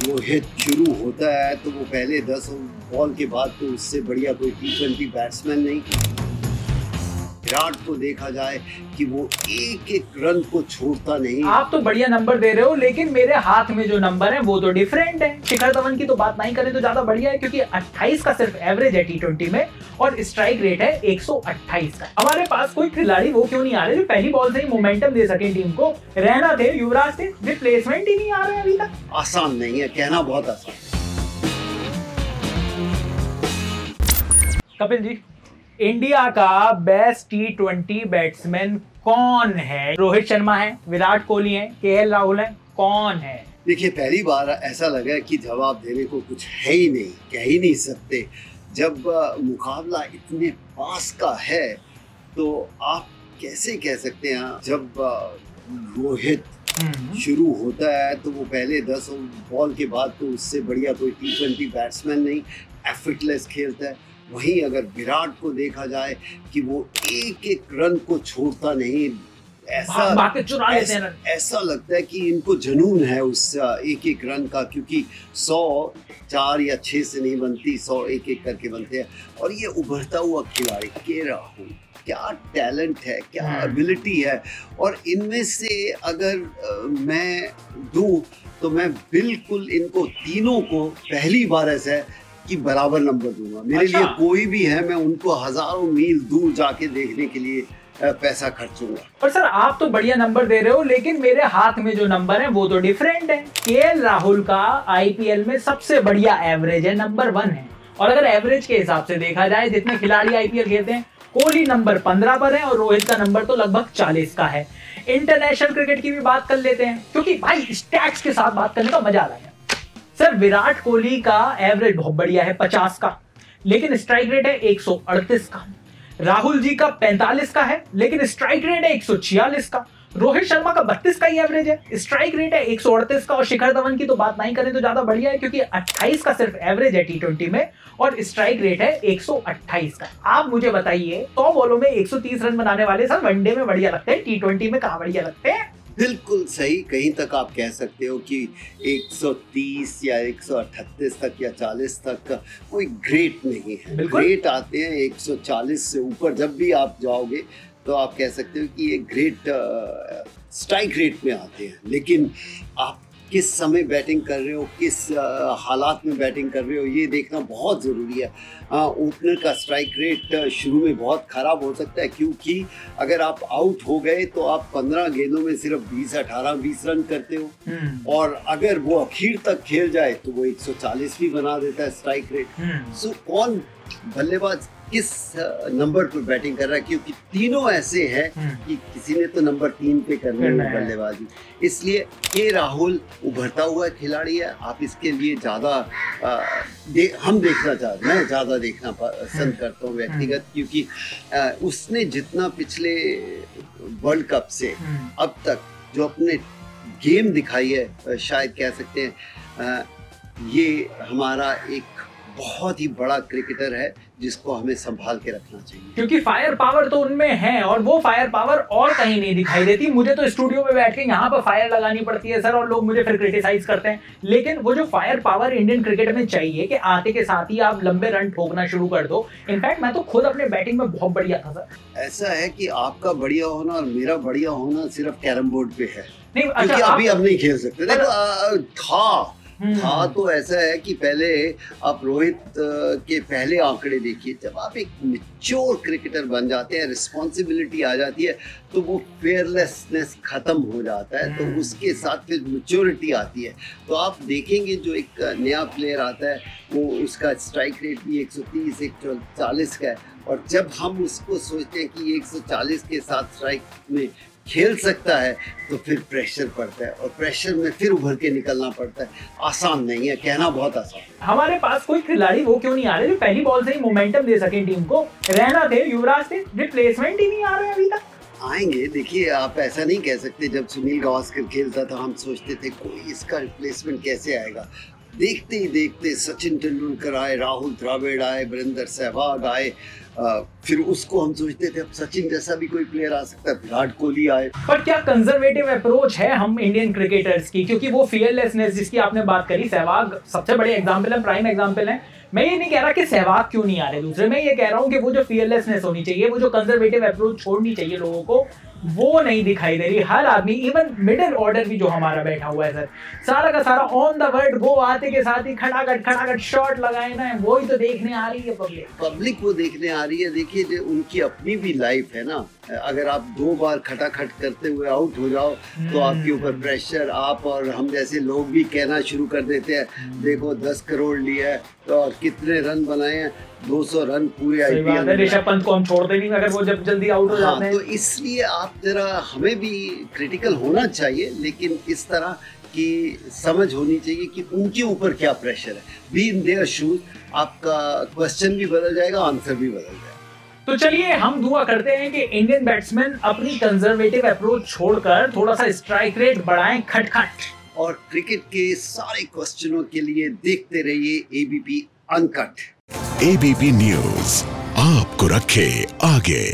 रोहित शुरू होता है तो वो पहले 10 बॉल के बाद तो उससे बढ़िया कोई T20 बैट्समैन नहीं। विराट को देखा जाए कि वो एक एक रन को छोड़ता नहीं। आप तो बढ़िया नंबर दे रहे हो, लेकिन मेरे हाथ में जो नंबर है वो तो डिफरेंट है। शिखर धवन की तो बात नहीं करें तो ज्यादा बढ़िया है, क्योंकि 28 का सिर्फ एवरेज है T20 में और स्ट्राइक रेट है 128 का। हमारे पास कोई खिलाड़ी वो क्यों नहीं आ रहे जो पहली बॉल से ही मोमेंटम दे सके टीम को। रैना थे, युवराज थे, रिप्लेसमेंट ही नहीं आ रहे अभी तक। आसान नहीं है, कहना बहुत आसान है। कपिल जी, इंडिया का बेस्ट T20 बैट्समैन कौन है? रोहित शर्मा है, विराट कोहली है, KL राहुल है, कौन है? देखिए, पहली बार ऐसा लगा कि जवाब देने को कुछ है ही नहीं, कह ही नहीं सकते। जब मुकाबला इतने पास का है तो आप कैसे कह सकते हैं। जब रोहित शुरू होता है तो वो पहले 10 बॉल के बाद तो उससे बढ़िया कोई T20 बैट्समैन नहीं, एफर्टलेस खेलता है। वहीं अगर विराट को देखा जाए कि वो एक एक रन को छोड़ता नहीं, ऐसा लगता है कि इनको जुनून है उस एक एक रन का, क्योंकि 100 4 या 6 से नहीं बनती, 100 एक एक करके बनते हैं। और ये उभरता हुआ खिलाड़ी KL राहुल, क्या टैलेंट है, क्या एबिलिटी है। और इनमें से अगर मैं दूं तो मैं बिल्कुल इनको तीनों को पहली बार ऐसा कि बराबर नंबर दूंगा। मेरे लिए कोई भी है, मैं उनको हजारों मील दूर जाके देखने के लिए पैसा खर्चूंगा। पर सर, आप तो बढ़िया नंबर दे रहे हो, लेकिन मेरे हाथ में जो नंबर है वो तो डिफरेंट है। KL राहुल का IPL में सबसे बढ़िया एवरेज है, नंबर 1 है। और अगर एवरेज के हिसाब से देखा जाए, जितने खिलाड़ी IPL खेलते हैं, कोहली नंबर 15 पर है और रोहित का नंबर तो लगभग 40 का है। इंटरनेशनल क्रिकेट की भी बात कर लेते हैं, क्योंकि भाई स्टैट्स के साथ बात करने का मजा आ रहा है। सर, विराट कोहली का एवरेज बहुत बढ़िया है, 50 का, लेकिन स्ट्राइक रेट है 138 का। राहुल जी का 45 का है, लेकिन स्ट्राइक रेट है 146 का। रोहित शर्मा का 32 का ही एवरेज है, स्ट्राइक रेट है 138 का। और शिखर धवन की तो बात नहीं करें तो ज्यादा बढ़िया है, क्योंकि 28 का सिर्फ एवरेज है T20 में और स्ट्राइक रेट है 128 का। आप मुझे बताइए, 100 बॉलों में 130 रन बनाने वाले सर वनडे में बढ़िया लगते हैं, T20 में कहां बढ़िया लगते हैं? बिल्कुल सही, कहीं तक आप कह सकते हो कि 130 या 138 तक या 40 तक कोई ग्रेट नहीं है। ग्रेट आते हैं 140 से ऊपर। जब भी आप जाओगे तो आप कह सकते हो कि ये ग्रेट स्ट्राइक रेट में आते हैं। लेकिन आप किस समय बैटिंग कर रहे हो, किस हालात में बैटिंग कर रहे हो, ये देखना बहुत ज़रूरी है। ओपनर का स्ट्राइक रेट शुरू में बहुत ख़राब हो सकता है, क्योंकि अगर आप आउट हो गए तो आप 15 गेंदों में सिर्फ 20 रन करते हो। और अगर वो आखिर तक खेल जाए तो वो 140 भी बना देता है स्ट्राइक रेट। सो कौन बल्लेबाज किस नंबर पर बैटिंग कर रहा है, क्योंकि तीनों ऐसे हैं कि किसी ने तो नंबर 3 पे करनी है बल्लेबाजी। इसलिए KL राहुल उभरता हुआ खिलाड़ी है। आप इसके लिए ज़्यादा हम देखना चाहते हैं, मैं ज़्यादा देखना पसंद करता हूँ व्यक्तिगत, क्योंकि उसने जितना पिछले वर्ल्ड कप से अब तक जो अपने गेम दिखाई है, शायद कह सकते हैं ये हमारा एक बहुत ही बड़ा क्रिकेटर है जिसको हमें संभाल के रखना चाहिए, क्योंकि फायर पावर तो उनमें है और वो फायर पावर और कहीं नहीं दिखाई देती। मुझे तो स्टूडियो में बैठ के यहाँ पर फायर लगानी पड़ती है सर, और लोग मुझे फिर क्रिटिसाइज करते हैं। लेकिन वो जो फायर पावर इंडियन क्रिकेट में चाहिए कि आते के साथ ही आप लंबे रन ठोकना शुरू कर दो। इनफैक्ट मैं तो खुद अपने बैटिंग में बहुत बढ़िया था सर। ऐसा है कि आपका बढ़िया होना और मेरा बढ़िया होना सिर्फ कैरम बोर्ड पे है। नहीं, अच्छा, अभी अब नहीं खेल सकते। देखो था तो ऐसा है कि पहले आप रोहित के पहले आंकड़े देखिए। जब आप एक मैच्योर क्रिकेटर बन जाते हैं, रिस्पॉन्सिबिलिटी आ जाती है, तो वो फेयरलेसनेस खत्म हो जाता है, तो उसके साथ फिर मैच्योरिटी आती है। तो आप देखेंगे जो एक नया प्लेयर आता है वो उसका स्ट्राइक रेट भी 130 140 का है, और जब हम उसको सोचते हैं कि 140 के साथ स्ट्राइक में खेल सकता है तो फिर प्रेशर पड़ता है, और प्रेशर में फिर उभर के निकलना पड़ता है। आसान नहीं है, कहना बहुत आसान है। हमारे पास कोई खिलाड़ी वो क्यों नहीं आ रहे जो पहली बॉल से ही मोमेंटम दे सके टीम को? रैना थे, युवराज थे, रिप्लेसमेंट ही नहीं आ रहे अभी तक। आएंगे, देखिए आप ऐसा नहीं कह सकते। जब सुनील गावस्कर खेलता था हम सोचते थे कोई इसका रिप्लेसमेंट कैसे आएगा। देखते ही देखते सचिन तेंदुलकर आए, राहुल द्रविड़ आए, वीरेंद्र सहवाग आए, फिर उसको हम सोचते थे अब सचिन जैसा भी कोई प्लेयर आ सकता है, विराट कोहली आए। पर क्या कंजर्वेटिव अप्रोच है हम इंडियन क्रिकेटर्स की? क्योंकि वो फियरलेसनेस जिसकी आपने बात करी, सहवाग सबसे बड़े एग्जाम्पल है, प्राइम एग्जाम्पल है। मैं ये नहीं कह रहा कि सहवाग क्यों नहीं आ रहे दूसरे, मैं ये कह रहा हूँ कि वो जो फियरलेसनेस होनी चाहिए, वो जो कंजर्वेटिव अप्रोच छोड़नी चाहिए लोगों को, वो नहीं दिखाई दे रही। हर आदमी, इवन मिडिल ऑर्डर भी जो हमारा बैठा हुआ है सर, सारा का सारा ऑन द वर्ड गो आते के साथ ही खटाखट शॉट लगाए ना, वही तो देखने आ रही है पब्लिक वो देखने आ रही है। देखिए जो उनकी अपनी भी लाइफ है ना, अगर आप 2 बार खटाखट करते हुए आउट हो जाओ तो आपके ऊपर प्रेशर, आप और हम जैसे लोग भी कहना शुरू कर देते हैं देखो 10 करोड़ लिया है तो और कितने रन बनाए हैं, 200 रन पूरे आईपीएल में। ऋषभ पंत को हम छोड़ते नहीं अगर वो जब जल्दी आउट हो जाते हैं। तो इसलिए आप जरा हमें भी क्रिटिकल होना चाहिए, लेकिन इस तरह की समझ होनी चाहिए कि उनके ऊपर क्या प्रेशर है। बी इन देयर शूज, आपका क्वेश्चन भी बदल जाएगा, आंसर भी बदल जाएगा। तो चलिए हम दुआ करते हैं कि इंडियन बैट्समैन अपनी कंजर्वेटिव अप्रोच छोड़कर थोड़ा सा स्ट्राइक रेट बढ़ाएं खटखट। और क्रिकेट के सारे क्वेश्चनों के लिए देखते रहिए एबीपी अनकट। एबीपी न्यूज आपको रखे आगे।